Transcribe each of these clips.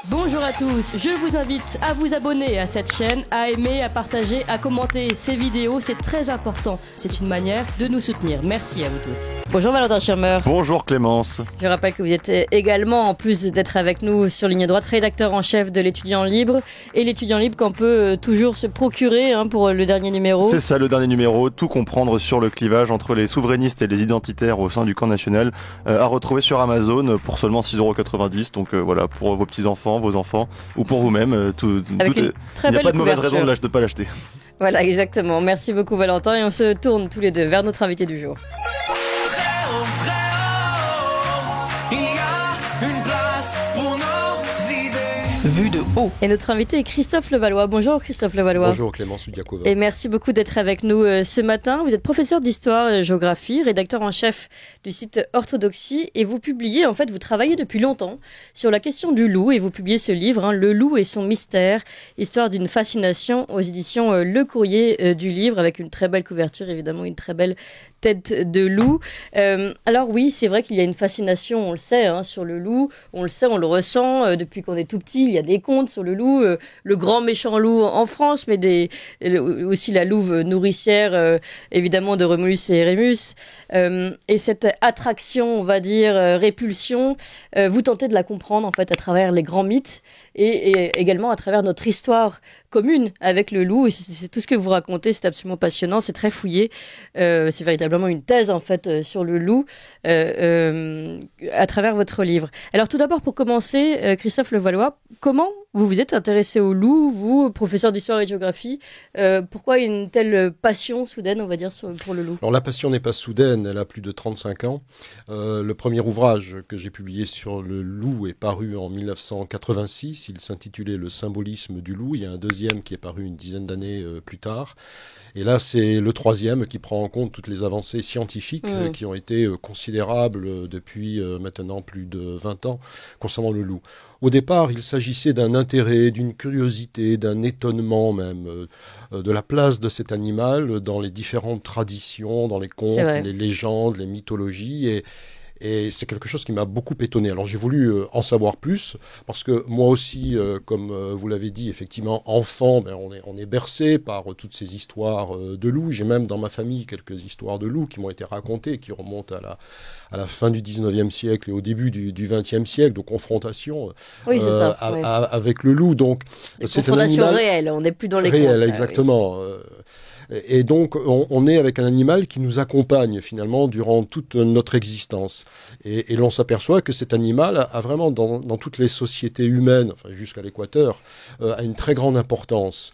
Bonjour à tous, je vous invite à vous abonner à cette chaîne, à aimer, à partager, à commenter ces vidéos, c'est très important. C'est une manière de nous soutenir. Merci à vous tous. Bonjour Valentin Schirmer. Bonjour Clémence. Je rappelle que vous êtes également, en plus d'être avec nous sur Ligne Droite, rédacteur en chef de l'Étudiant Libre. Et l'Étudiant Libre qu'on peut toujours se procurer pour le dernier numéro. C'est ça, le dernier numéro, tout comprendre sur le clivage entre les souverainistes et les identitaires au sein du camp national, à retrouver sur Amazon pour seulement 6,90 €. Donc voilà, pour vos petits-enfants, vos enfants, ou pour vous-même. Avec une très il n'y a belle pas de mauvaise couverture. raison de ne pas l'acheter. Voilà, exactement. Merci beaucoup Valentin. Et on se tourne tous les deux vers notre invité du jour. Vue de haut. Et notre invité est Christophe Levallois. Bonjour Christophe Levallois. Bonjour Clémence Oudiakova. Et merci beaucoup d'être avec nous ce matin. Vous êtes professeur d'histoire et géographie, rédacteur en chef du site Orthodoxie et vous publiez, vous travaillez depuis longtemps sur la question du loup et vous publiez ce livre, Le loup et son mystère, histoire d'une fascination aux éditions Le Courrier du Livre avec une très belle couverture, évidemment une très belle tête de loup. Alors oui, c'est vrai qu'il y a une fascination, on le sait, sur le loup. On le sait, on le ressent depuis qu'on est tout petit. Il y a des contes sur le loup, le grand méchant loup en France, mais aussi la louve nourricière, évidemment, de Romulus et Rémus. Et cette attraction, on va dire, répulsion, vous tentez de la comprendre à travers les grands mythes et également à travers notre histoire commune avec le loup. Et c'est tout ce que vous racontez, c'est absolument passionnant, c'est très fouillé. C'est véritablement une thèse sur le loup à travers votre livre. Alors tout d'abord, pour commencer, Christophe Levallois, comment vous vous êtes intéressé au loup, vous, professeur d'histoire et de géographie? Pourquoi une telle passion soudaine, on va dire, pour le loup? Alors la passion n'est pas soudaine, elle a plus de 35 ans. Le premier ouvrage que j'ai publié sur le loup est paru en 1986. Il s'intitulait Le symbolisme du loup. Il y a un deuxième qui est paru une dizaine d'années plus tard. Et là, c'est le troisième qui prend en compte toutes les avancées scientifiques qui ont été considérables depuis maintenant plus de 20 ans concernant le loup. Au départ, il s'agissait d'un intérêt, d'une curiosité, d'un étonnement même, de la place de cet animal dans les différentes traditions, dans les contes, les légendes, les mythologies. Et c'est quelque chose qui m'a beaucoup étonné. Alors j'ai voulu en savoir plus, parce que moi aussi, comme vous l'avez dit, effectivement, enfant, on est bercé par toutes ces histoires de loups. J'ai même dans ma famille quelques histoires de loups qui m'ont été racontées, qui remontent à la fin du 19e siècle et au début du 20e siècle, de confrontation avec le loup. Donc, c'est un animal réel, on n'est plus dans les réel, contes. Exactement. Et donc, on est avec un animal qui nous accompagne finalement durant toute notre existence. Et l'on s'aperçoit que cet animal a vraiment, dans toutes les sociétés humaines, jusqu'à l'équateur, a une très grande importance.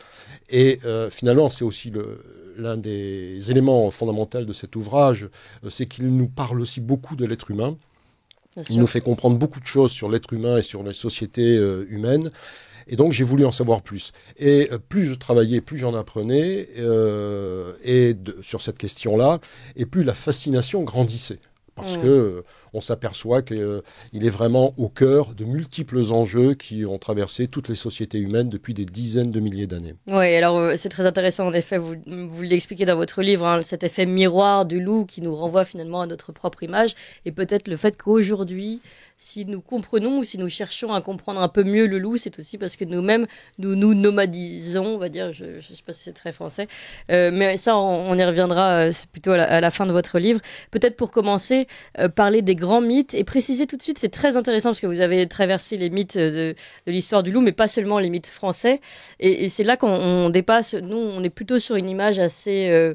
Et finalement, c'est aussi l'un des éléments fondamentaux de cet ouvrage, c'est qu'il nous parle aussi beaucoup de l'être humain. Il nous fait comprendre beaucoup de choses sur l'être humain et sur les sociétés humaines. Et donc, j'ai voulu en savoir plus. Et plus je travaillais, plus j'en apprenais sur cette question-là, et plus la fascination grandissait. Parce que on s'aperçoit qu'il est vraiment au cœur de multiples enjeux qui ont traversé toutes les sociétés humaines depuis des dizaines de milliers d'années. Oui, alors c'est très intéressant en effet, vous l'expliquez dans votre livre, cet effet miroir du loup qui nous renvoie finalement à notre propre image, et peut-être le fait qu'aujourd'hui, si nous comprenons ou si nous cherchons à comprendre un peu mieux le loup, c'est aussi parce que nous-mêmes, nous nomadisons, on va dire, je ne sais pas si c'est très français, mais ça, on y reviendra c'est plutôt à la fin de votre livre. Peut-être pour commencer, parler des grands mythes et préciser tout de suite, c'est très intéressant parce que vous avez traversé les mythes de l'histoire du loup, mais pas seulement les mythes français. Et c'est là qu'on dépasse, nous, on est plutôt sur une image assez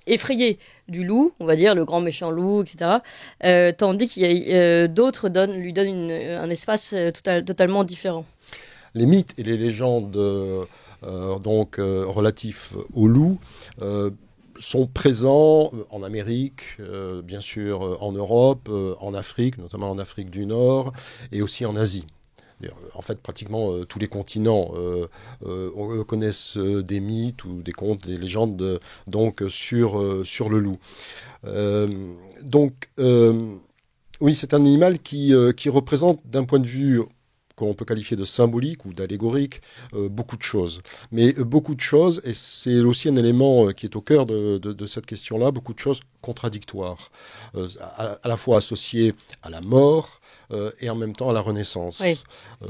effrayée du loup, on va dire, le grand méchant loup, etc. Tandis qu'il y a d'autres lui donnent un espace totalement différent. Les mythes et les légendes relatifs au loup sont présents en Amérique, bien sûr en Europe, en Afrique, notamment en Afrique du Nord, et aussi en Asie. En fait, pratiquement tous les continents connaissent des mythes ou des contes, des légendes sur le loup. Oui, c'est un animal qui représente, d'un point de vue qu'on peut qualifier de symbolique ou d'allégorique, beaucoup de choses. Mais beaucoup de choses, et c'est aussi un élément qui est au cœur de cette question-là, beaucoup de choses contradictoires, à la fois associées à la mort, et en même temps à la Renaissance. Oui.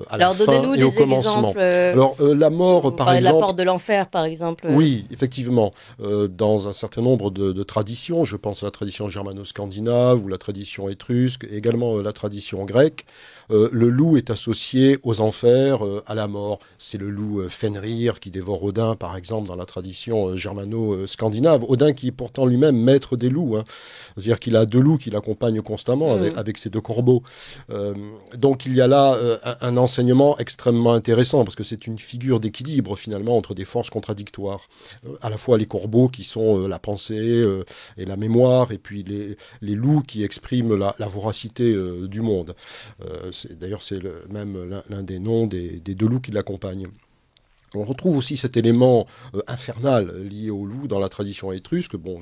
À la Alors fin donnez-nous et au des commencement. exemples. Alors la mort, Vous par parlez de la exemple. porte de l'enfer, par exemple. Oui, effectivement. Dans un certain nombre de traditions, je pense à la tradition germano-scandinave ou la tradition étrusque, et également la tradition grecque, le loup est associé aux enfers, à la mort. C'est le loup Fenrir qui dévore Odin, par exemple, dans la tradition germano-scandinave. Odin qui est pourtant lui-même maître des loups. Hein. C'est-à-dire qu'il a 2 loups qui l'accompagnent constamment avec ses 2 corbeaux. Donc il y a là un enseignement extrêmement intéressant, parce que c'est une figure d'équilibre, finalement, entre des forces contradictoires. À la fois les corbeaux qui sont la pensée et la mémoire, et puis les loups qui expriment la voracité du monde. D'ailleurs, c'est même l'un des noms des 2 loups qui l'accompagnent. On retrouve aussi cet élément infernal lié au loup dans la tradition étrusque. Bon,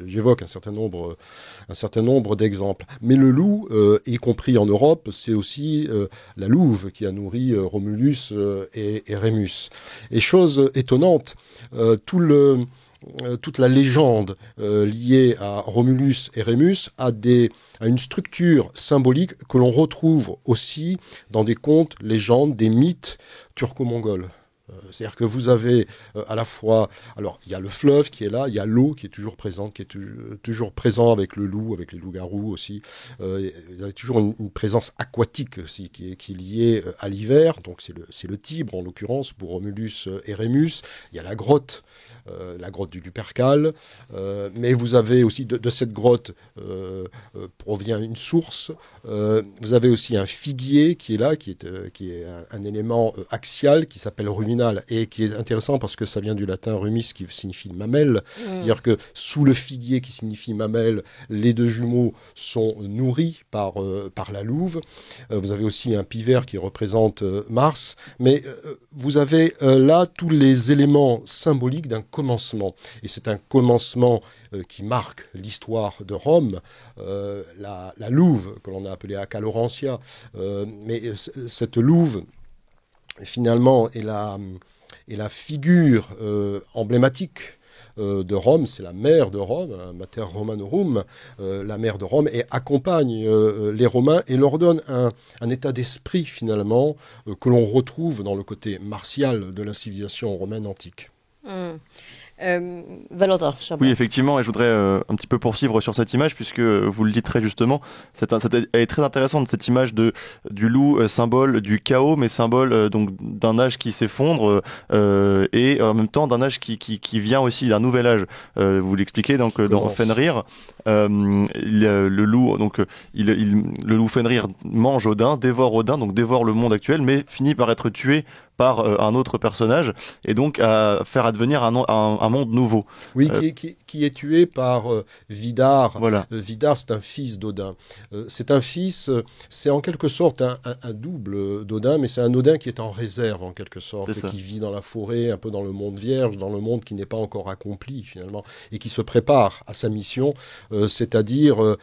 j'évoque un certain nombre d'exemples. Mais le loup, y compris en Europe, c'est aussi la louve qui a nourri Romulus et Rémus. Et chose étonnante, toute la légende liée à Romulus et Rémus a une structure symbolique que l'on retrouve aussi dans des contes, légendes, des mythes turco-mongols. C'est-à-dire que vous avez à la fois, alors il y a le fleuve qui est là, il y a l'eau qui est toujours présente, qui est toujours présent avec le loup, avec les loups-garous aussi. Il y a toujours une présence aquatique aussi qui est liée à l'hiver. Donc c'est le Tibre en l'occurrence pour Romulus et Rémus. Il y a la grotte du Lupercal. Mais vous avez aussi de cette grotte provient une source. Vous avez aussi un figuier qui est là, qui est un élément axial qui s'appelle ruminal et qui est intéressant parce que ça vient du latin rumis qui signifie mamelle. C'est-à-dire que sous le figuier qui signifie mamelle, les 2 jumeaux sont nourris par la louve. Vous avez aussi un pivert qui représente Mars. Mais vous avez là tous les éléments symboliques d'un commencement. Et c'est un commencement qui marque l'histoire de Rome, la louve que l'on a appelée Acca Laurentia. Mais cette louve, finalement, est la figure emblématique de Rome, c'est la mère de Rome, Mater Romanorum, la mère de Rome, et accompagne les Romains et leur donne un état d'esprit, finalement, que l'on retrouve dans le côté martial de la civilisation romaine antique. Valentin Chabot. Oui, effectivement, et je voudrais un petit peu poursuivre sur cette image, puisque vous le dites très justement, elle est très intéressante, cette image du loup, symbole du chaos, mais symbole donc d'un âge qui s'effondre, et en même temps d'un âge qui vient aussi d'un nouvel âge. Vous l'expliquez donc dans Fenrir, le loup, donc le loup Fenrir mange Odin, dévore Odin, donc dévore le monde actuel, mais finit par être tué par un autre personnage, et donc à faire advenir un monde nouveau. Oui, qui est tué par Vidar. Voilà. Vidar, c'est un fils d'Odin. C'est un fils, c'est en quelque sorte un double d'Odin, mais c'est un Odin qui est en réserve en quelque sorte, qui vit dans la forêt, un peu dans le monde vierge, dans le monde qui n'est pas encore accompli finalement, et qui se prépare à sa mission, c'est-à-dire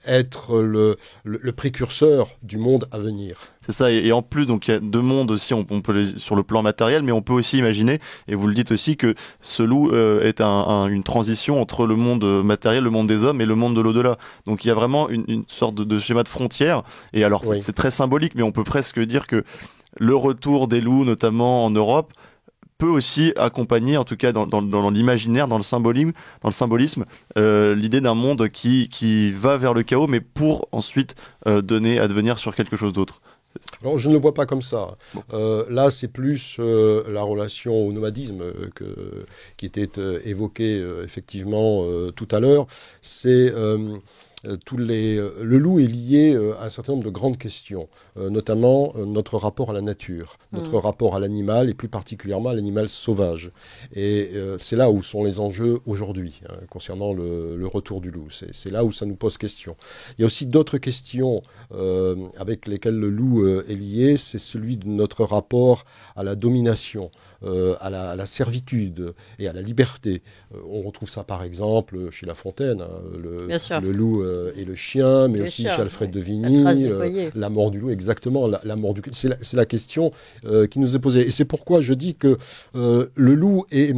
être le précurseur du monde à venir. C'est ça, et en plus, donc il y a 2 mondes aussi, on peut sur le plan matériel, mais on peut aussi imaginer, et vous le dites aussi, que ce loup est une transition entre le monde matériel, le monde des hommes, et le monde de l'au-delà. Donc il y a vraiment une sorte de schéma de frontière, et alors c'est très symbolique, mais on peut presque dire que le retour des loups, notamment en Europe, peut aussi accompagner, en tout cas dans l'imaginaire, dans le symbolisme, l'idée d'un monde qui va vers le chaos, mais pour ensuite donner à devenir sur quelque chose d'autre. Alors, je ne le vois pas comme ça. Là, c'est plus la relation au nomadisme qui était évoquée effectivement tout à l'heure. C'est le loup est lié à un certain nombre de grandes questions, notamment notre rapport à la nature, notre rapport à l'animal et plus particulièrement à l'animal sauvage. Et c'est là où sont les enjeux aujourd'hui concernant le retour du loup. C'est là où ça nous pose question. Il y a aussi d'autres questions avec lesquelles le loup est lié, c'est celui de notre rapport à la domination, à la servitude et à la liberté. On retrouve ça par exemple chez La Fontaine, le loup et le chien, mais aussi chez Alfred de Vigny, la mort du loup, exactement, la mort du loup. C'est la question qui nous est posée. Et c'est pourquoi je dis que le loup est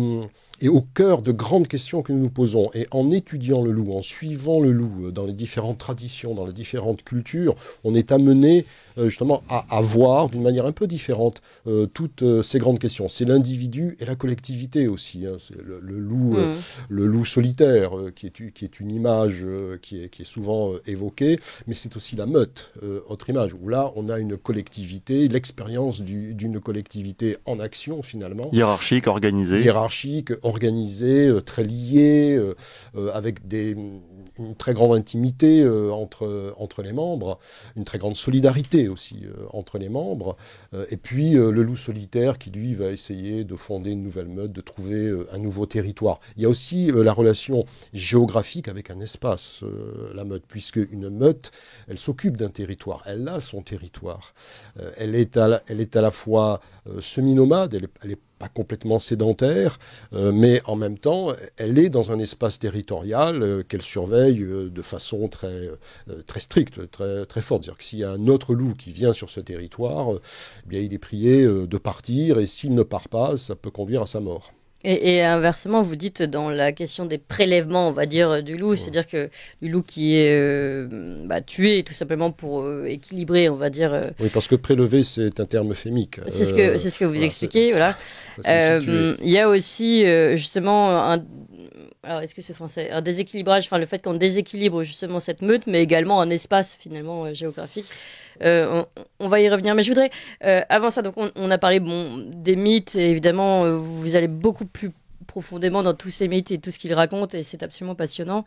est au cœur de grandes questions que nous nous posons. Et en étudiant le loup, en suivant le loup dans les différentes traditions, dans les différentes cultures, on est amené justement à voir d'une manière un peu différente toutes ces grandes questions. C'est l'individu et la collectivité aussi. Hein. C'est le loup solitaire, qui est une image qui est souvent évoquée, mais c'est aussi la meute, autre image, où là, on a une collectivité, l'expérience d'une collectivité en action, finalement. Hiérarchique, organisée, très liée, avec une très grande intimité entre les membres, une très grande solidarité aussi entre les membres, et puis le loup solitaire qui, lui, va essayer de fonder une nouvelle meute, de trouver un nouveau territoire. Il y a aussi la relation géographique avec un espace, la meute, puisque une meute, elle s'occupe d'un territoire, elle a son territoire. Elle est à la fois semi-nomade, elle est pas complètement sédentaire, mais en même temps, elle est dans un espace territorial qu'elle surveille de façon très stricte, très forte. C'est-à-dire que s'il y a un autre loup qui vient sur ce territoire, eh bien, il est prié de partir, et s'il ne part pas, ça peut conduire à sa mort. Et inversement, vous dites dans la question des prélèvements, on va dire, du loup, c'est-à-dire que du loup qui est tué tout simplement pour équilibrer, on va dire. Oui, parce que prélever, c'est un terme fémique. C'est ce que vous expliquez, voilà. Il y a aussi justement alors est-ce que c'est français, un déséquilibrage, enfin le fait qu'on déséquilibre justement cette meute, mais également un espace finalement géographique. On va y revenir, mais je voudrais avant ça, donc on a parlé des mythes, et évidemment vous allez beaucoup plus profondément dans tous ces mythes et tout ce qu'ils racontent, et c'est absolument passionnant.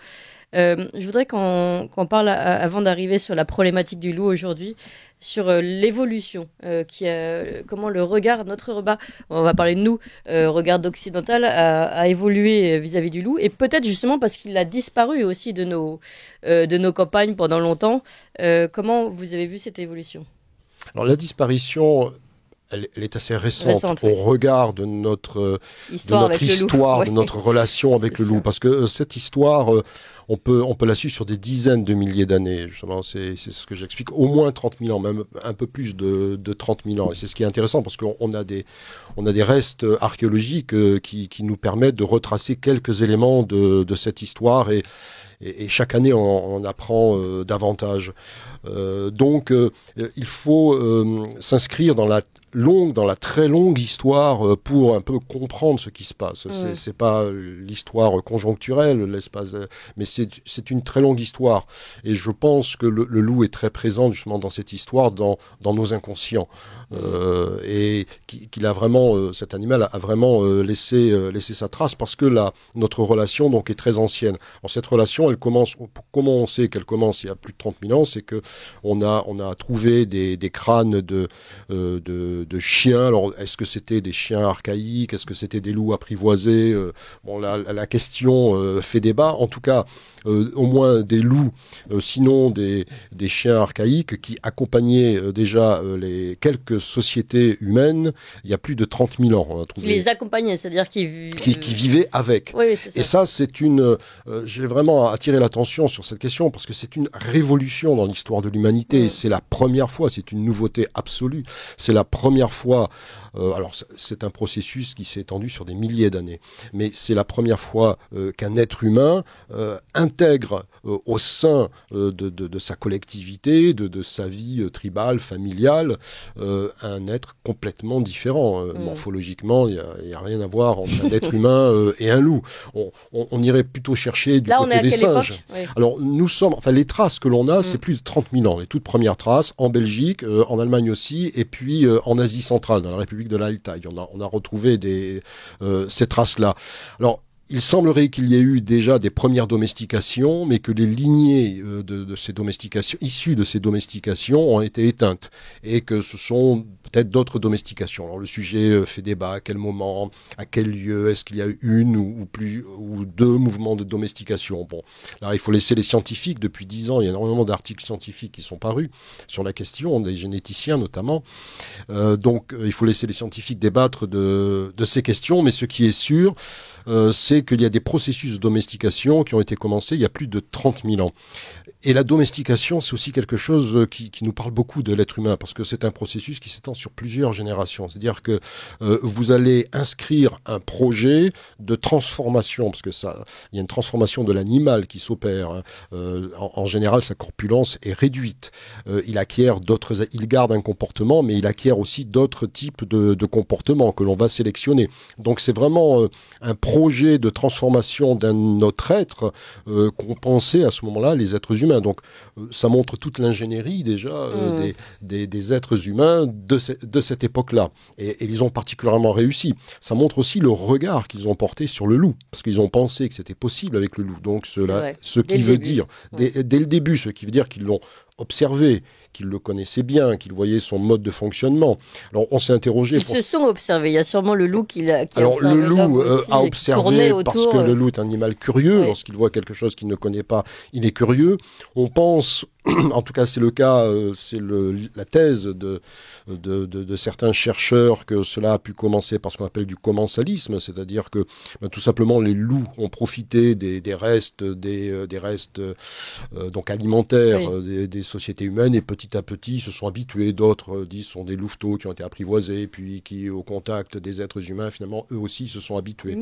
Je voudrais qu'on parle avant d'arriver sur la problématique du loup aujourd'hui, sur l'évolution, comment le regard, notre regard, on va parler de nous, regard occidental, a évolué vis-à-vis du loup, et peut-être justement parce qu'il a disparu aussi de nos campagnes pendant longtemps. Comment vous avez vu cette évolution ? Alors la disparition, elle est assez récente au regard de notre histoire, de notre relation avec le loup. Parce que cette histoire, on peut la suivre sur des dizaines de milliers d'années. Justement, c'est ce que j'explique. Au moins 30 000 ans, même un peu plus de 30 000 ans. Et c'est ce qui est intéressant, parce qu'on a des restes archéologiques qui nous permettent de retracer quelques éléments de cette histoire. Et chaque année, on apprend davantage. Donc, il faut s'inscrire dans la très longue histoire pour un peu comprendre ce qui se passe. C'est pas l'histoire conjoncturelle, l'espace, mais c'est une très longue histoire. Et je pense que le loup est très présent justement dans cette histoire, dans nos inconscients. Et qu'il a vraiment, cet animal a vraiment laissé sa trace, parce que notre relation donc est très ancienne. Alors, cette relation, elle commence. Comment on sait qu'elle commence il y a plus de 30 000 ans? C'est que on a trouvé des crânes de chiens. Alors, est-ce que c'était des chiens archaïques? Est-ce que c'était des loups apprivoisés? La question fait débat. En tout cas, au moins des loups, sinon des chiens archaïques qui accompagnaient déjà les quelques sociétés humaines il y a plus de 30 000 ans. On a trouvé... Qui les accompagnaient, c'est-à-dire qui vivaient avec. Oui, c'est ça. Et ça, c'est j'ai vraiment attiré l'attention sur cette question, parce que c'est une révolution dans l'histoire de l'humanité. Et c'est la première fois, c'est une nouveauté absolue. C'est la première fois. Alors, c'est un processus qui s'est étendu sur des milliers d'années, mais c'est la première fois qu'un être humain intègre au sein de sa collectivité, de sa vie tribale, familiale, un être complètement différent. Morphologiquement, il n'y a rien à voir entre un être humain et un loup. On irait plutôt chercher du côté des singes. Oui. Alors, les traces que l'on a, c'est plus de 30 000 ans. Les toutes premières traces, en Belgique, en Allemagne aussi, et puis en Asie centrale, dans la République de l'Altaï. On a retrouvé ces traces-là. Alors, il semblerait qu'il y ait eu déjà des premières domestications, mais que les lignées de ces domestications, issues de ces domestications, ont été éteintes, et que ce sont peut-être d'autres domestications. Alors le sujet fait débat. À quel moment, à quel lieu, est-ce qu'il y a eu une ou deux mouvements de domestication? Bon, là il faut laisser les scientifiques. Depuis 10 ans, il y a énormément d'articles scientifiques qui sont parus sur la question, des généticiens notamment. Donc il faut laisser les scientifiques débattre de ces questions, mais ce qui est sûr, c'est c'est qu'il y a des processus de domestication qui ont été commencés il y a plus de 30 000 ans. Et la domestication, c'est aussi quelque chose qui nous parle beaucoup de l'être humain, parce que c'est un processus qui s'étend sur plusieurs générations. C'est-à-dire que vous allez inscrire un projet de transformation, parce que il y a une transformation de l'animal qui s'opère. Hein. En général, sa corpulence est réduite. Il garde un comportement, mais il acquiert aussi d'autres types de comportements que l'on va sélectionner. Donc c'est vraiment un projet de transformation d'un autre être qu'ont pensé à ce moment-là les êtres humains. Donc ça montre toute l'ingénierie déjà des êtres humains de cette époque-là. Et ils ont particulièrement réussi. Ça montre aussi le regard qu'ils ont porté sur le loup, parce qu'ils ont pensé que c'était possible avec le loup. Donc ce qui veut dire, dès le début, ce qui veut dire qu'ils l'ont observé, qu'ils le connaissaient bien, qu'ils voyaient son mode de fonctionnement. Alors on s'est interrogé. Ils se sont observés. Il y a sûrement le loup qui a observé. Alors le loup a observé parce que le loup est un animal curieux. Oui. Lorsqu'il voit quelque chose qu'il ne connaît pas, il est curieux. On pense, en tout cas c'est le cas, c'est la thèse de certains chercheurs que cela a pu commencer par ce qu'on appelle du commensalisme, c'est-à-dire que tout simplement les loups ont profité des restes, donc alimentaires, oui, des sociétés humaines, et petit à petit se sont habitués. D'autres disent sont des louveteaux qui ont été apprivoisés, puis qui au contact des êtres humains finalement eux aussi se sont habitués.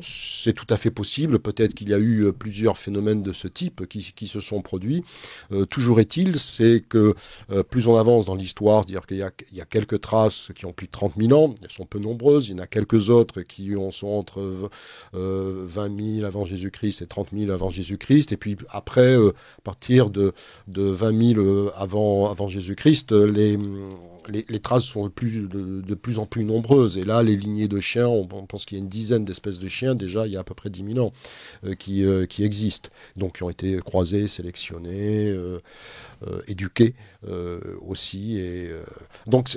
C'est tout à fait possible. Peut-être qu'il y a eu plusieurs phénomènes de ce type qui se sont produits. Toujours est-il, c'est que plus on avance dans l'histoire, c'est-à-dire qu'il y a quelques traces qui ont plus de 30 000 ans, elles sont peu nombreuses, il y en a quelques autres qui sont entre 20 000 avant Jésus-Christ et 30 000 avant Jésus-Christ, et puis après, à partir de 20 000 avant Jésus-Christ, les traces sont de plus en plus nombreuses. Et là, les lignées de chiens, on pense qu'il y a une dizaine d'espèces de chiens, déjà il y a à peu près 10 000 ans, qui existent. Donc qui ont été croisés, sélectionnés, éduqués aussi. Donc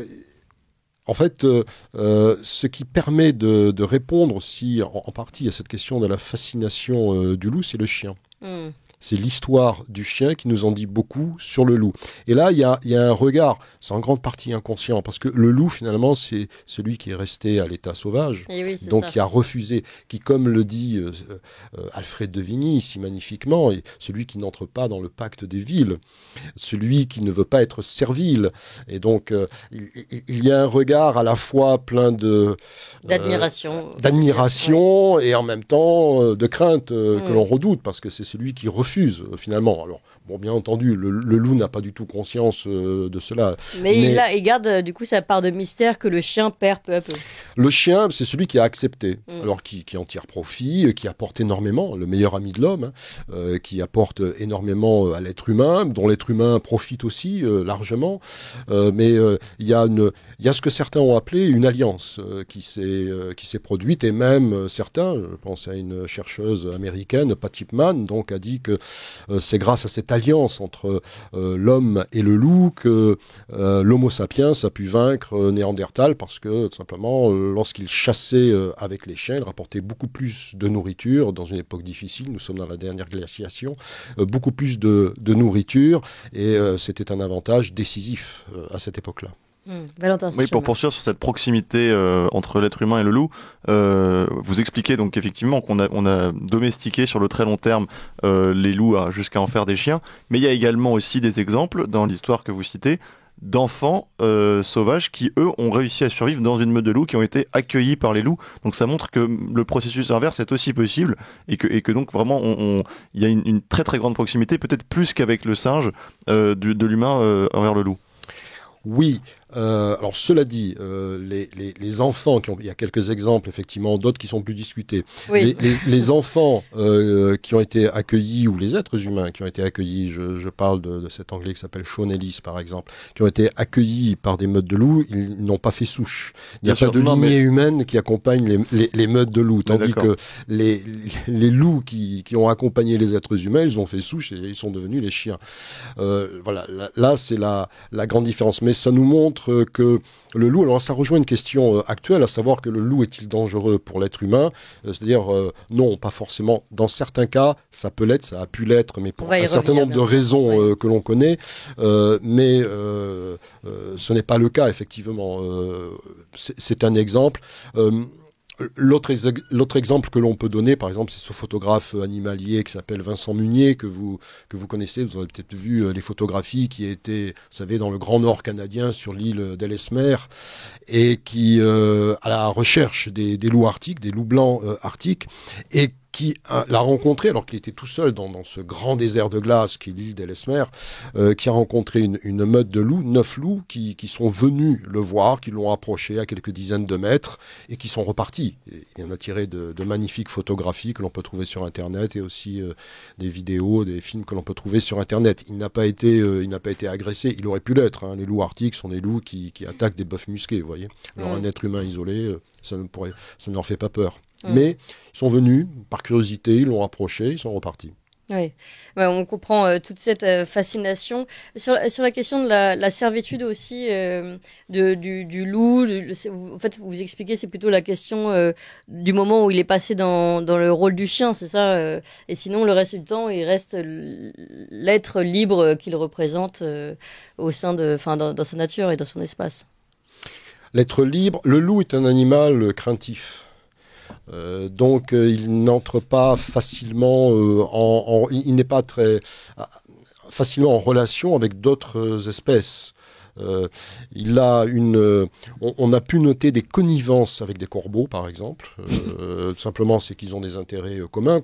en fait, ce qui permet de répondre aussi en partie à cette question de la fascination du loup, c'est le chien. C'est l'histoire du chien qui nous en dit beaucoup sur le loup. Et là, il y a un regard, c'est en grande partie inconscient, parce que le loup, finalement, c'est celui qui est resté à l'état sauvage, donc qui a refusé, qui, comme le dit Alfred de Vigny, si magnifiquement, est celui qui n'entre pas dans le pacte des villes, celui qui ne veut pas être servile. Et donc, il y a un regard à la fois plein d'admiration et en même temps de crainte que l'on redoute, parce que c'est celui qui refuse finalement. Alors, bon, bien entendu, le loup n'a pas du tout conscience de cela. Mais il garde du coup sa part de mystère que le chien perd peu à peu. Le chien, c'est celui qui a accepté, alors qui en tire profit, qui apporte énormément, le meilleur ami de l'homme, qui apporte énormément à l'être humain, dont l'être humain profite aussi largement. Mais il y a ce que certains ont appelé une alliance qui s'est produite, et même certains, je pense à une chercheuse américaine, Pat Chipman, donc a dit que c'est grâce à cette alliance entre l'homme et le loup que l'Homo sapiens a pu vaincre Néandertal, parce que tout simplement lorsqu'il chassait avec les chiens, il rapportait beaucoup plus de nourriture dans une époque difficile, nous sommes dans la dernière glaciation, beaucoup plus de nourriture, et c'était un avantage décisif à cette époque-là. Valentin. Oui, pour poursuivre sur cette proximité entre l'être humain et le loup, vous expliquez donc effectivement qu'on a domestiqué sur le très long terme les loups jusqu'à en faire des chiens, mais il y a également aussi des exemples dans l'histoire que vous citez d'enfants sauvages qui, eux, ont réussi à survivre dans une meute de loups, qui ont été accueillis par les loups. Donc ça montre que le processus inverse est aussi possible, et que donc vraiment il y a une très très grande proximité, peut-être plus qu'avec le singe, de l'humain envers le loup. Oui. Alors cela dit, les enfants, il y a quelques exemples effectivement, d'autres qui sont plus discutés. Oui. Les enfants qui ont été accueillis, ou les êtres humains qui ont été accueillis, je parle de cet Anglais qui s'appelle Sean Ellis par exemple, qui ont été accueillis par des meutes de loups, ils n'ont pas fait souche. Il n'y a pas de lignée humaine qui accompagne les meutes de loups, tandis que les loups qui ont accompagné les êtres humains, ils ont fait souche et ils sont devenus les chiens. Voilà, là c'est la grande différence, mais ça nous montre que le loup, alors ça rejoint une question actuelle, à savoir que le loup est-il dangereux pour l'être humain ? C'est-à-dire, non, pas forcément. Dans certains cas, ça peut l'être, ça a pu l'être, mais pour un certain nombre de raisons que l'on connaît, mais ce n'est pas le cas, effectivement. C'est un exemple. L'autre exemple que l'on peut donner, par exemple, c'est ce photographe animalier qui s'appelle Vincent Munier, que vous connaissez. Vous avez peut-être vu les photographies qui étaient, vous savez, dans le Grand Nord canadien, sur l'île d'Ellesmer, et qui, à la recherche des loups arctiques, des loups blancs arctiques, et qui l'a rencontré alors qu'il était tout seul dans ce grand désert de glace qui est l'île d'Ellesmer, qui a rencontré une meute de loups, 9 loups qui sont venus le voir, qui l'ont approché à quelques dizaines de mètres et qui sont repartis. Et il en a tiré de magnifiques photographies que l'on peut trouver sur Internet et aussi des vidéos, des films que l'on peut trouver sur Internet. Il n'a pas été agressé, il aurait pu l'être. Hein. Les loups arctiques sont des loups qui attaquent des bœufs musqués, vous voyez. Alors un être humain isolé, ça ne leur fait pas peur. Mais ils sont venus par curiosité, ils l'ont approché, ils sont repartis. Oui, on comprend toute cette fascination. Sur la question de la servitude aussi du loup, en fait, vous expliquez, c'est plutôt la question du moment où il est passé dans le rôle du chien, c'est ça et sinon, le reste du temps, il reste l'être libre qu'il représente au sein dans sa nature et dans son espace. L'être libre, le loup est un animal craintif. Donc il n'entre pas facilement il n'est pas très facilement en relation avec d'autres espèces. On a pu noter des connivences avec des corbeaux, par exemple. Simplement, c'est qu'ils ont des intérêts communs.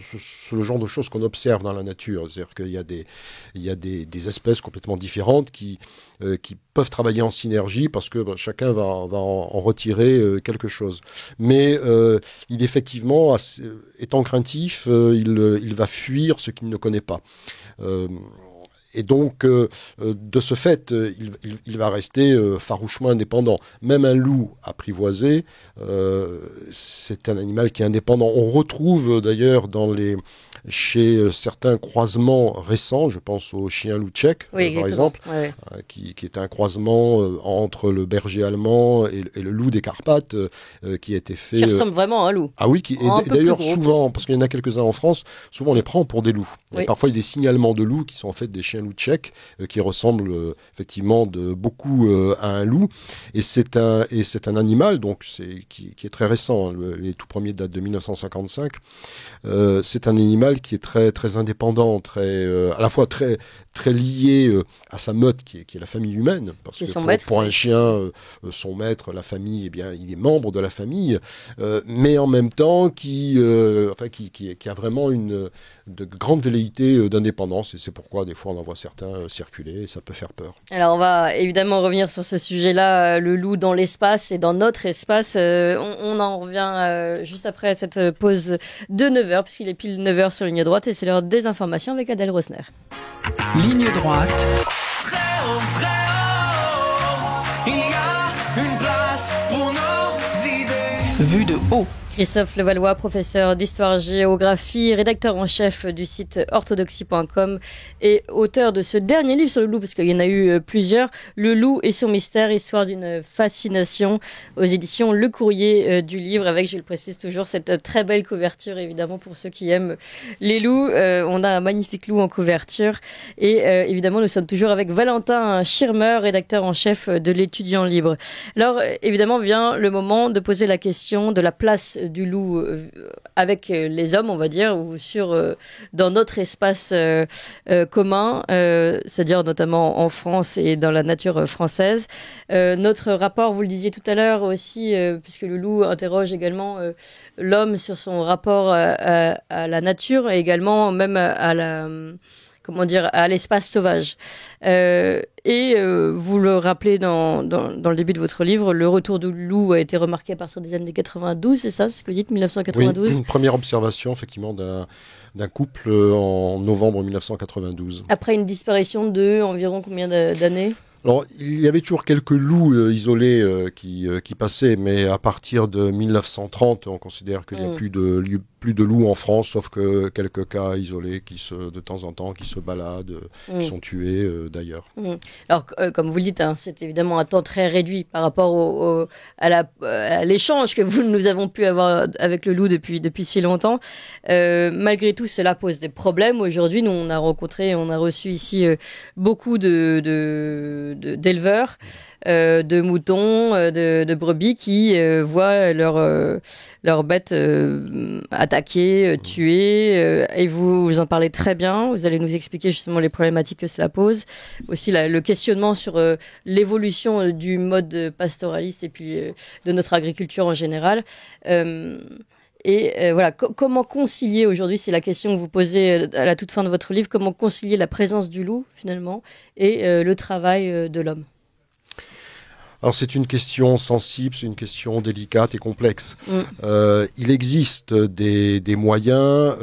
C'est le genre de choses qu'on observe dans la nature. C'est-à-dire qu'il y a des espèces complètement différentes qui peuvent travailler en synergie parce que chacun va en retirer quelque chose. Mais il effectivement, étant craintif, il va fuir ce qu'il ne connaît pas. Et donc, de ce fait, il va rester farouchement indépendant. Même un loup apprivoisé, c'est un animal qui est indépendant. On retrouve d'ailleurs chez certains croisements récents, je pense au chien loup tchèque, par exemple, qui est un croisement entre le berger allemand et le loup des Carpates, qui a été fait... Qui ressemble vraiment à un loup. Ah oui, et d'ailleurs souvent, parce qu'il y en a quelques-uns en France, souvent on les prend pour des loups. Oui. Et parfois il y a des signalements de loups qui sont en fait des chiens loup tchèques, qui ressemblent effectivement beaucoup à un loup. Et c'est un animal donc qui est très récent. Hein. Les tout premiers datent de 1955. C'est un animal qui est très très indépendant, à la fois très très lié à sa meute qui est la famille humaine, parce que pour un chien, son maître, la famille, eh bien il est membre de la famille, mais en même temps qui a vraiment de grandes velléités d'indépendance, et c'est pourquoi des fois on en voit certains circuler et ça peut faire peur. Alors on va évidemment revenir sur ce sujet-là, le loup dans l'espace et dans notre espace. On en revient juste après cette pause de 9h, puisqu'il est pile 9h sur Ligne Droite et c'est l'heure des informations avec Adèle Rosner. Ligne Droite. Très haut, il y a une place pour nos idées. Vue de haut. Christophe Levallois, professeur d'histoire-géographie, rédacteur en chef du site orthodoxie.com et auteur de ce dernier livre sur le loup, parce qu'il y en a eu plusieurs, Le loup et son mystère, histoire d'une fascination, aux éditions Le Courrier du Livre, avec, je le précise toujours, cette très belle couverture, évidemment, pour ceux qui aiment les loups. On a un magnifique loup en couverture. Et évidemment, nous sommes toujours avec Valentin Schirmer, rédacteur en chef de l'Étudiant Libre. Alors, évidemment, vient le moment de poser la question de la place du loup avec les hommes, on va dire, ou dans notre espace commun, c'est-à-dire notamment en France et dans la nature française. Notre rapport, vous le disiez tout à l'heure aussi, puisque le loup interroge également l'homme sur son rapport à la nature et également même à l'espace sauvage. Vous le rappelez dans le début de votre livre, le retour du loup a été remarqué à partir des années 92, c'est ça, c'est ce que vous dites, 1992 ? Oui, une première observation, effectivement, d'un couple en novembre 1992. Après une disparition de environ combien d'années ? Alors, il y avait toujours quelques loups isolés qui passaient, mais à partir de 1930, on considère qu'il n'y a plus de loups en France, sauf que quelques cas isolés de temps en temps, qui se baladent, qui sont tués d'ailleurs. Alors, comme vous le dites, hein, c'est évidemment un temps très réduit par rapport à l'échange que nous avons pu avoir avec le loup depuis si longtemps. Malgré tout, cela pose des problèmes. Aujourd'hui, nous, on a reçu ici beaucoup d'éleveurs de moutons, de brebis qui voient leurs bêtes attaquées, tuées. Et vous en parlez très bien. Vous allez nous expliquer justement les problématiques que cela pose. Aussi le questionnement sur l'évolution du mode pastoraliste et puis de notre agriculture en général. Voilà, comment concilier aujourd'hui, c'est la question que vous posez à la toute fin de votre livre, comment concilier la présence du loup finalement et le travail de l'homme? Alors c'est une question sensible, c'est une question délicate et complexe. Il existe des moyens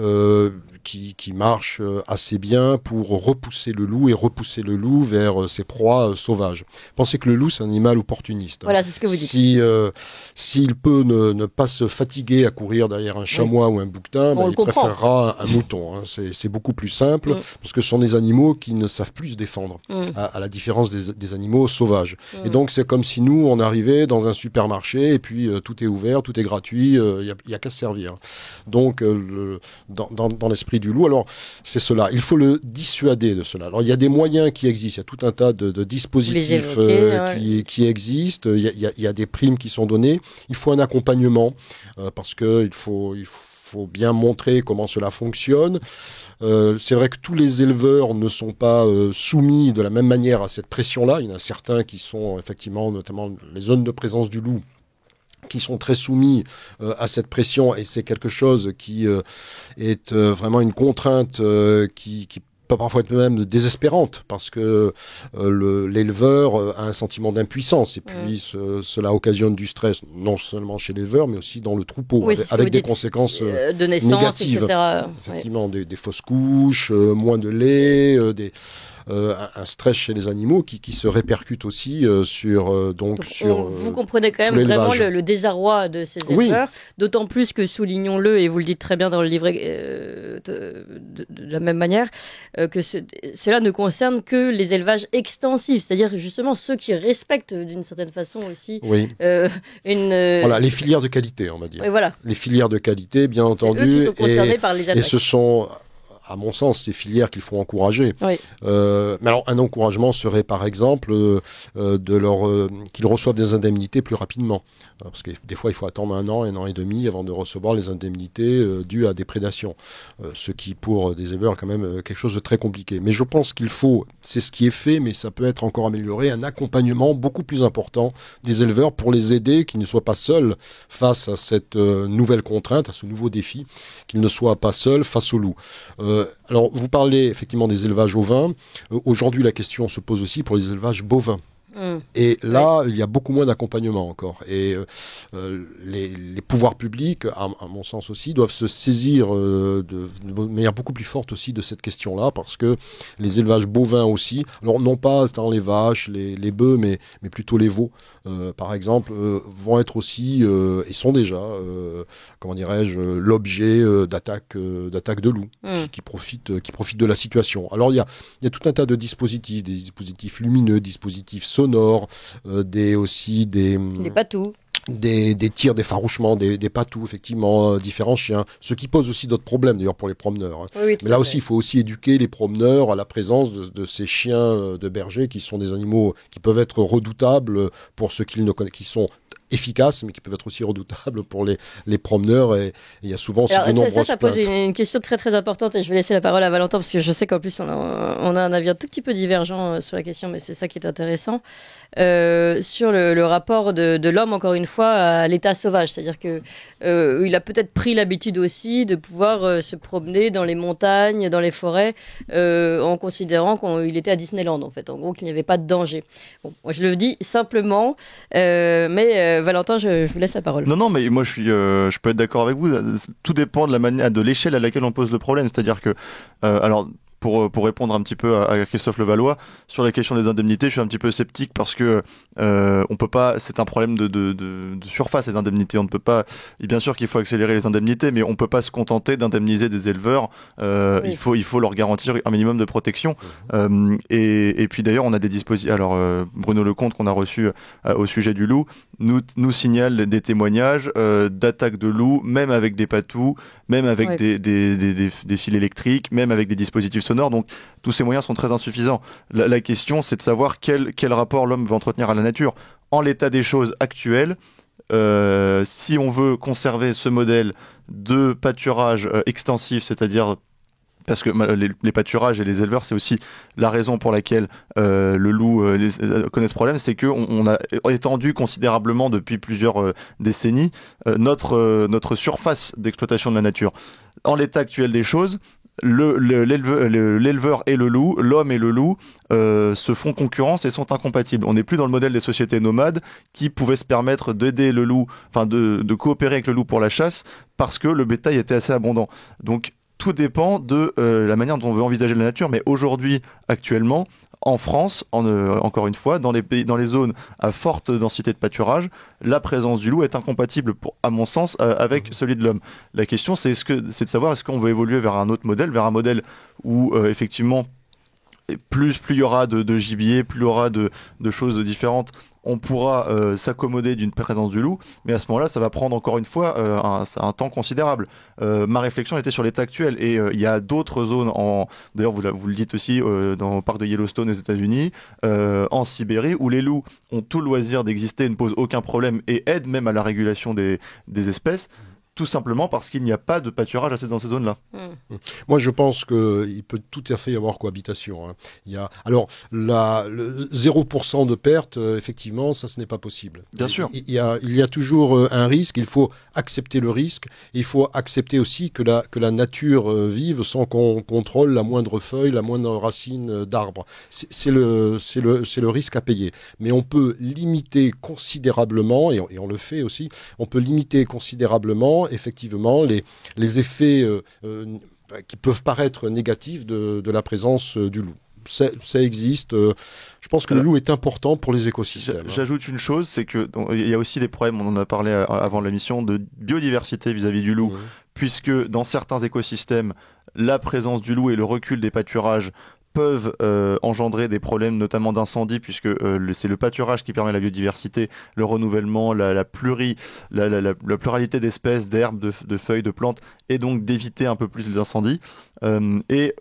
qui marchent assez bien pour repousser le loup vers ses proies sauvages. Pensez que le loup, c'est un animal opportuniste. Voilà, c'est ce que vous dites. S'il peut ne pas se fatiguer à courir derrière un chamois ou un bouquetin, il préférera un mouton. Hein. C'est beaucoup plus simple, parce que ce sont des animaux qui ne savent plus se défendre, à la différence des animaux sauvages. Et donc, c'est comme si nous, on arrivait dans un supermarché, et puis tout est ouvert, tout est gratuit, il y a qu'à se servir. Donc, dans l'esprit du loup, alors c'est cela. Il faut le dissuader de cela. Alors il y a des moyens qui existent, il y a tout un tas de dispositifs qui existent, il y a des primes qui sont données, il faut un accompagnement, parce que il faut bien montrer comment cela fonctionne. C'est vrai que tous les éleveurs ne sont pas soumis de la même manière à cette pression-là. Il y en a certains qui sont effectivement, notamment les zones de présence du loup, qui sont très soumis à cette pression, et c'est quelque chose qui est vraiment une contrainte qui peut parfois être même désespérante, parce que l'éleveur a un sentiment d'impuissance, et puis cela occasionne du stress, non seulement chez l'éleveur, mais aussi dans le troupeau, avec des conséquences de naissance, négatives. etc. Effectivement, des fausses couches, moins de lait, un stress chez les animaux qui se répercute aussi sur vous comprenez quand même vraiment le désarroi de ces éleveurs, d'autant plus que, soulignons-le, et vous le dites très bien dans le livret de la même manière, que cela ne concerne que les élevages extensifs, c'est-à-dire justement ceux qui respectent d'une certaine façon aussi voilà, les filières de qualité, on va dire. Voilà. Les filières de qualité, bien entendu. Eux qui sont concernés par les attaques. Et ce sont, à mon sens, ces filières qu'il faut encourager. Mais alors, un encouragement serait, par exemple, qu'ils reçoivent des indemnités plus rapidement. Parce que des fois, il faut attendre un an et demi avant de recevoir les indemnités dues à des prédations. Ce qui, pour des éleveurs, est quand même quelque chose de très compliqué. Mais je pense qu'il faut, c'est ce qui est fait, mais ça peut être encore amélioré, un accompagnement beaucoup plus important des éleveurs pour les aider, qu'ils ne soient pas seuls face à cette nouvelle contrainte, à ce nouveau défi, qu'ils ne soient pas seuls face au loup. Alors, vous parlez effectivement des élevages ovins. Aujourd'hui, la question se pose aussi pour les élevages bovins. Et là, il y a beaucoup moins d'accompagnement encore. Et les pouvoirs publics, à mon sens aussi, doivent se saisir de manière beaucoup plus forte aussi de cette question-là, parce que les élevages bovins aussi, alors non pas tant les vaches, les bœufs, mais plutôt les veaux, par exemple, vont être aussi, et sont déjà, comment dirais-je, l'objet d'attaques de loups qui profitent de la situation. Alors il y a tout un tas de dispositifs, des dispositifs lumineux, dispositifs sonores, des patous. Des tirs d'effarouchement, des patous, effectivement, différents chiens, ce qui pose aussi d'autres problèmes d'ailleurs pour les promeneurs. Mais là aussi, il faut aussi éduquer les promeneurs à la présence de ces chiens de berger qui sont des animaux qui peuvent être redoutables pour ceux qui sont efficaces, mais qui peuvent être aussi redoutables pour les promeneurs, et il y a souvent aussi de nombreuses ça pose une question très très importante, et je vais laisser la parole à Valentin, parce que je sais qu'en plus on a un avis un tout petit peu divergent sur la question, mais c'est ça qui est intéressant, sur le rapport de l'homme, encore une fois, à l'état sauvage, c'est-à-dire que il a peut-être pris l'habitude aussi de pouvoir se promener dans les montagnes, dans les forêts, en considérant qu'il était à Disneyland, en fait, en gros qu'il n'y avait pas de danger. Bon, moi je le dis simplement, mais Valentin, je vous laisse la parole. Non, mais moi je peux être d'accord avec vous. Tout dépend de l'échelle à laquelle on pose le problème. C'est-à-dire que, alors, pour répondre un petit peu à Christophe Levallois sur la question des indemnités, je suis un petit peu sceptique parce que on peut pas. C'est un problème de surface, les indemnités. On ne peut pas. Et bien sûr qu'il faut accélérer les indemnités, mais on peut pas se contenter d'indemniser des éleveurs. Il faut leur garantir un minimum de protection. Et puis d'ailleurs, on a des dispositifs. Alors Bruno Lecomte, qu'on a reçu au sujet du loup, nous signale des témoignages d'attaques de loups, même avec des patous, même avec des fils électriques, même avec des dispositifs sonore, donc tous ces moyens sont très insuffisants. La question, c'est de savoir quel rapport l'homme veut entretenir à la nature. En l'état des choses actuelles, si on veut conserver ce modèle de pâturage extensif, c'est-à-dire parce que les pâturages et les éleveurs, c'est aussi la raison pour laquelle le loup connaît ce problème, c'est qu'on a étendu considérablement depuis plusieurs décennies notre surface d'exploitation de la nature. En l'état actuel des choses, l'éleveur et le loup, l'homme et le loup se font concurrence et sont incompatibles. On n'est plus dans le modèle des sociétés nomades qui pouvaient se permettre d'aider le loup, enfin de coopérer avec le loup pour la chasse parce que le bétail était assez abondant. Donc tout dépend de la manière dont on veut envisager la nature, mais aujourd'hui, actuellement, en France, encore une fois, dans les zones à forte densité de pâturage, la présence du loup est incompatible, à mon sens, avec celui de l'homme. La question, c'est de savoir est-ce qu'on veut évoluer vers un autre modèle, vers un modèle où, effectivement, plus il y aura de gibier, plus il y aura de choses différentes, on pourra s'accommoder d'une présence du loup, mais à ce moment-là, ça va prendre encore une fois un temps considérable. Ma réflexion était sur l'état actuel, et il y a d'autres zones, d'ailleurs vous le dites aussi, dans le parc de Yellowstone aux États-Unis, en Sibérie, où les loups ont tout le loisir d'exister, ne posent aucun problème et aident même à la régulation des espèces. Tout simplement parce qu'il n'y a pas de pâturage assez dans ces zones-là. Moi, je pense qu'il peut tout à fait y avoir cohabitation. Hein. Alors, le 0% de perte, effectivement, ça, ce n'est pas possible. Bien sûr. Il y a toujours un risque. Il faut accepter le risque. Il faut accepter aussi que la nature vive sans qu'on contrôle la moindre feuille, la moindre racine d'arbre. C'est le risque à payer. Mais on peut limiter considérablement, et on le fait aussi, on peut limiter considérablement effectivement les effets qui peuvent paraître négatifs de la présence du loup. Ça existe. Je pense que le loup est important pour les écosystèmes. J'ajoute une chose, c'est que il y a aussi des problèmes, on en a parlé avant l'émission, de biodiversité vis-à-vis du loup, puisque dans certains écosystèmes, la présence du loup et le recul des pâturages peuvent engendrer des problèmes, notamment d'incendie, puisque c'est le pâturage qui permet la biodiversité, le renouvellement, la pluralité d'espèces, d'herbes, de feuilles, de plantes, et donc d'éviter un peu plus les incendies. Et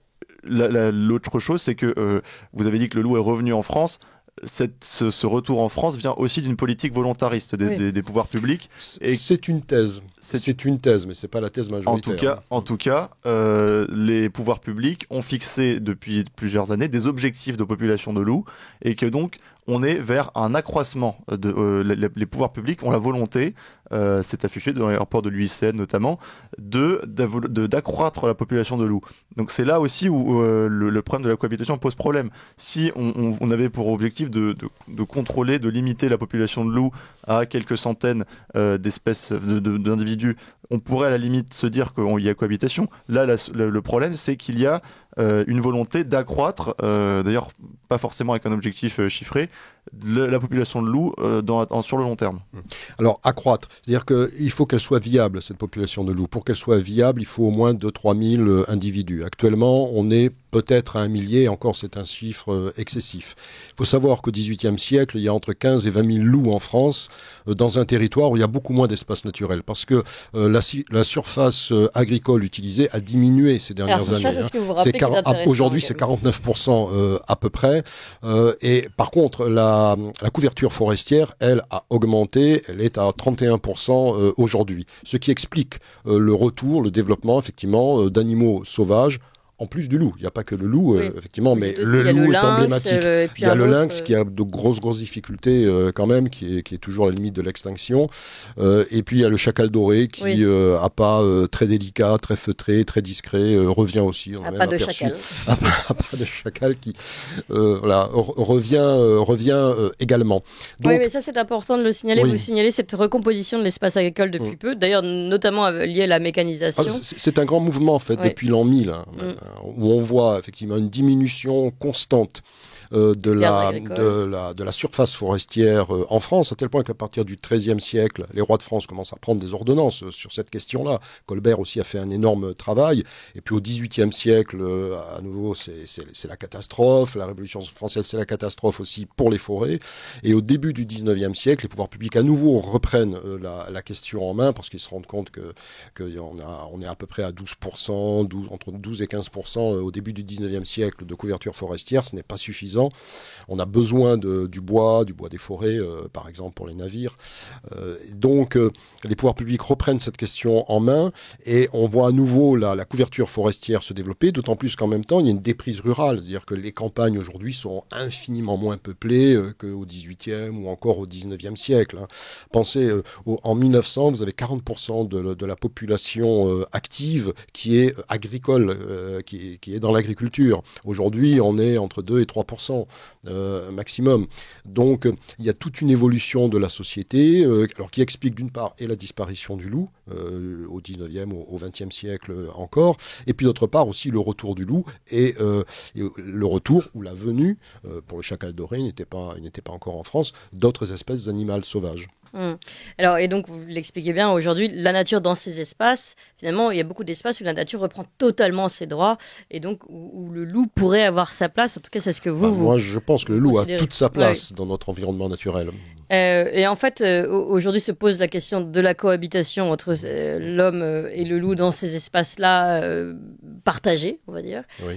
l'autre chose, c'est que vous avez dit que le loup est revenu en France. Ce retour en France vient aussi d'une politique volontariste des pouvoirs publics. C'est une thèse. C'est une thèse, mais c'est pas la thèse majoritaire. En tout cas, les pouvoirs publics ont fixé depuis plusieurs années des objectifs de population de loups, et que donc on est vers un accroissement. Les pouvoirs publics ont la volonté, c'est affiché dans les rapports de l'UICN notamment, d'accroître la population de loups. Donc c'est là aussi où le problème de la cohabitation pose problème. Si on avait pour objectif de contrôler, de limiter la population de loups à quelques centaines d'espèces, d'individus, on pourrait à la limite se dire qu'il y a cohabitation. Là, le problème, c'est qu'il y a une volonté d'accroître, d'ailleurs pas forcément avec un objectif chiffré, la population de loups sur le long terme. Alors, accroître, c'est-à-dire qu'il faut qu'elle soit viable, cette population de loups. Pour qu'elle soit viable, il faut au moins 2-3 000 individus. Actuellement, on est peut-être à 1 millier, encore c'est un chiffre excessif. Il faut savoir qu'au XVIIIe siècle, il y a entre 15 et 20 000 loups en France, dans un territoire où il y a beaucoup moins d'espace naturel, parce que la surface agricole utilisée a diminué ces dernières années. Ça, c'est ce que vous rappelez qui est intéressant. Aujourd'hui, c'est 49% à peu près. Et par contre, la couverture forestière, elle, a augmenté. Elle est à 31% aujourd'hui. Ce qui explique le retour, le développement, effectivement, d'animaux sauvages, en plus du loup. Il n'y a pas que le loup, effectivement, mais le loup est emblématique. Il y a le lynx qui a de grosses difficultés quand même, qui est toujours à la limite de l'extinction. Et puis il y a le chacal doré qui a pas très délicat, très feutré, très discret, revient aussi. On a pas de chacal. Pas de chacal qui revient également. Donc, oui, mais ça c'est important de le signaler. Vous signalez cette recomposition de l'espace agricole depuis peu, d'ailleurs notamment liée à la mécanisation. C'est un grand mouvement en fait depuis l'an 1000. Où on voit effectivement une diminution constante de la surface forestière en France, à tel point qu'à partir du XIIIe siècle, les rois de France commencent à prendre des ordonnances sur cette question-là. Colbert aussi a fait un énorme travail. Et puis au XVIIIe siècle, à nouveau, c'est la catastrophe. La Révolution française, c'est la catastrophe aussi pour les forêts. Et au début du XIXe siècle, les pouvoirs publics à nouveau reprennent la question en main parce qu'ils se rendent compte qu'on est à peu près à 12%, entre 12 et 15% au début du XIXe siècle de couverture forestière. Ce n'est pas suffisant. On a besoin du bois des forêts, par exemple pour les navires. Donc les pouvoirs publics reprennent cette question en main et on voit à nouveau la couverture forestière se développer, d'autant plus qu'en même temps il y a une déprise rurale, c'est-à-dire que les campagnes aujourd'hui sont infiniment moins peuplées qu'au XVIIIe ou encore au XIXe siècle. Pensez, en 1900, vous avez 40% de la population active qui est agricole, qui est dans l'agriculture. Aujourd'hui, on est entre 2 et 3% maximum. Donc, il y a toute une évolution de la société, alors qui explique d'une part et la disparition du loup au 19e, au 20e siècle encore, et puis d'autre part aussi le retour du loup et le retour ou la venue, pour le chacal doré, il n'était pas encore en France, d'autres espèces animales sauvages. Alors, et donc, vous l'expliquez bien, aujourd'hui, la nature dans ces espaces, finalement, il y a beaucoup d'espaces où la nature reprend totalement ses droits, et donc où le loup pourrait avoir sa place. En tout cas, c'est ce que moi, je pense que le loup a toute sa place dans notre environnement naturel. Et en fait, aujourd'hui se pose la question de la cohabitation entre l'homme et le loup dans ces espaces-là partagés, on va dire, oui.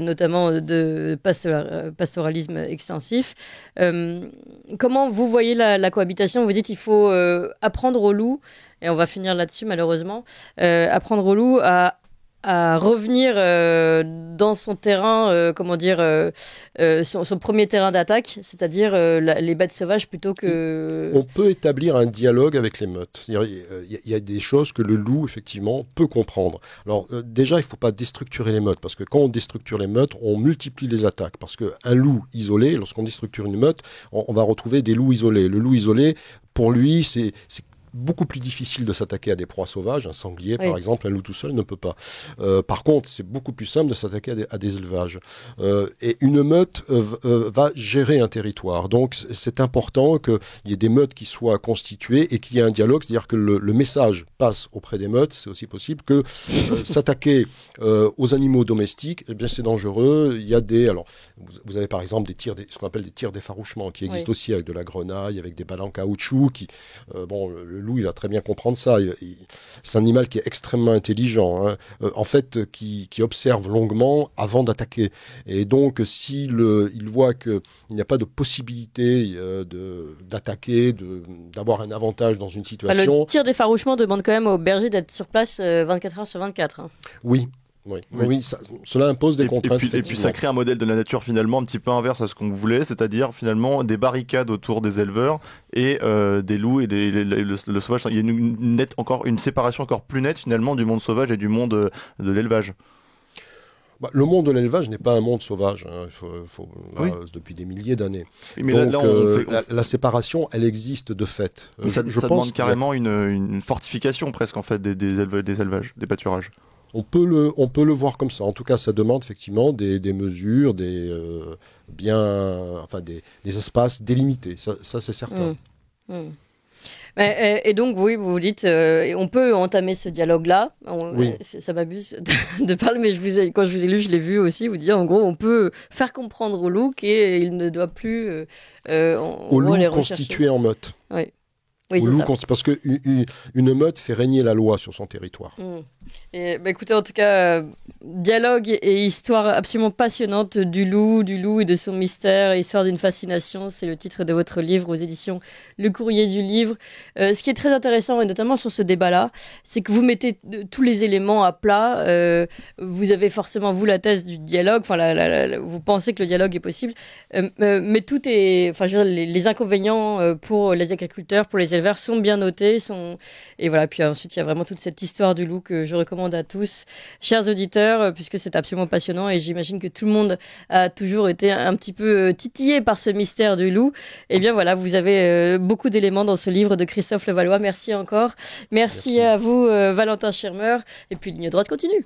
Notamment de pastoralisme extensif. Comment vous voyez la cohabitation ? Vous dites qu'il faut apprendre au loup, et on va finir là-dessus malheureusement, apprendre au loup à revenir dans son terrain, son premier terrain d'attaque, c'est-à-dire les bêtes sauvages plutôt que... On peut établir un dialogue avec les meutes. Il y a des choses que le loup, effectivement, peut comprendre. Alors déjà, il ne faut pas déstructurer les meutes, parce que quand on déstructure les meutes, on multiplie les attaques. Parce qu'un loup isolé, lorsqu'on déstructure une meute, on va retrouver des loups isolés. Le loup isolé, pour lui, c'est beaucoup plus difficile de s'attaquer à des proies sauvages. Un sanglier, par exemple, un loup tout seul ne peut pas. Par contre, c'est beaucoup plus simple de s'attaquer à des élevages. Et une meute va gérer un territoire. Donc, c'est important qu'il y ait des meutes qui soient constituées et qu'il y ait un dialogue, c'est-à-dire que le message passe auprès des meutes. C'est aussi possible que s'attaquer aux animaux domestiques, eh bien, c'est dangereux. Il y a alors, vous avez par exemple ce qu'on appelle des tirs d'effarouchement qui existent aussi avec de la grenaille, avec des balles en caoutchouc le loup, il va très bien comprendre ça. C'est un animal qui est extrêmement intelligent, en fait, qui observe longuement avant d'attaquer. Et donc, s'il voit qu'il n'y a pas de possibilité d'attaquer, d'avoir un avantage dans une situation... Le tir d'effarouchement demande quand même au berger d'être sur place 24 heures sur 24. Oui. Oui, cela impose des contraintes. Et puis ça crée un modèle de la nature finalement un petit peu inverse à ce qu'on voulait, c'est-à-dire finalement des barricades autour des éleveurs et des loups et le sauvage. Il y a une séparation encore plus nette finalement du monde sauvage et du monde de l'élevage. Le monde de l'élevage n'est pas un monde sauvage, depuis des milliers d'années. Oui, mais donc, la séparation, elle existe de fait. Ça demande carrément une fortification presque en fait des élevages, des pâturages. On peut le voir comme ça. En tout cas, ça demande effectivement des mesures, des espaces délimités. Ça c'est certain. Et donc, oui, vous vous dites, on peut entamer ce dialogue-là. Oui. Ça m'abuse de parler, mais quand je vous ai lu, je l'ai vu aussi, vous dire, en gros, on peut faire comprendre au loup qu'il ne doit plus au loup constitué en meute. Oui, c'est ça. Parce qu'une meute fait régner la loi sur son territoire. Et, écoutez, en tout cas, dialogue et histoire absolument passionnante du loup et de son mystère, histoire d'une fascination, c'est le titre de votre livre aux éditions Le Courrier du Livre. Ce qui est très intéressant, et notamment sur ce débat-là, c'est que vous mettez tous les éléments à plat. Vous avez forcément, vous, la thèse du dialogue, vous pensez que le dialogue est possible, mais tout est, les inconvénients pour les agriculteurs, pour les éleveurs sont bien notés, et voilà. Puis ensuite, il y a vraiment toute cette histoire du loup que je recommande à tous, chers auditeurs, puisque c'est absolument passionnant et j'imagine que tout le monde a toujours été un petit peu titillé par ce mystère du loup. Et bien voilà, vous avez beaucoup d'éléments dans ce livre de Christophe Levallois. Merci encore. Merci à vous, Valentin Schirmer. Et puis Ligne droite continue.